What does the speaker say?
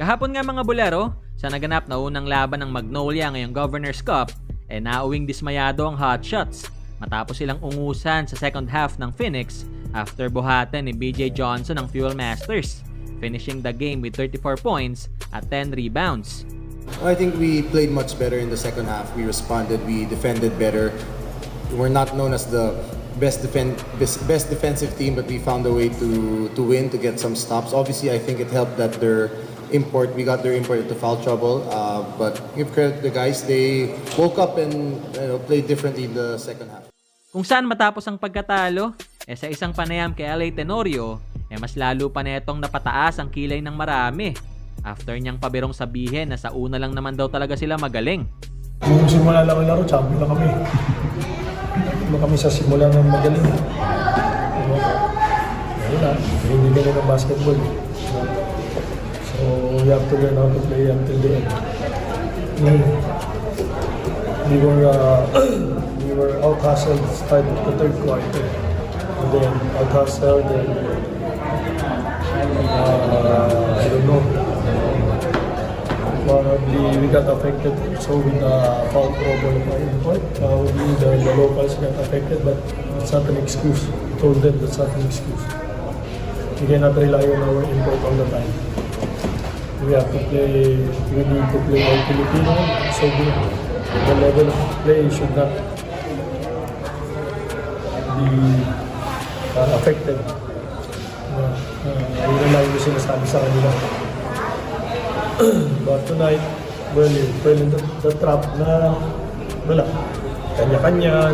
Kahapon nga mga bulero, sa naganap na unang laban ng Magnolia ngayong Governor's Cup, nauwing dismayado ang Hotshots matapos silang ungusan sa second half ng Phoenix after buhatin ni BJ Johnson ng Fuel Masters, finishing the game with 34 points at 10 rebounds. I think we played much better in the second half. We responded, we defended better. We're not known as the best defensive team, but we found a way to win, to get some stops. Obviously, I think it helped that we got their import into foul trouble. But give credit to the guys, they woke up and played differently in the second half. Kung saan matapos ang pagkatalo, sa isang panayam kay LA Tenorio, mas lalo pa netong napataas ang kilay ng marami after niyang pabirong sabihin na sa una lang naman daw talaga sila magaling. Yung simula lang ang laro, champion na kami. Kami sa simula ng magaling. Wala, hindi ganun ang basketball. So we have to learn how to play until the end. We were out-hustled start of the third quarter. And then out-hustled and I don't know. Probably we got affected so with the foul trouble import. Probably the locals got affected, but it's not an excuse. I told them that's not an excuse. We cannot rely on our import all the time. We need to play all Filipino, so good. The level of play should not be affected. Rely ko sinasabi sa kanila. But tonight, well in the trap na wala. Kanya-kanya.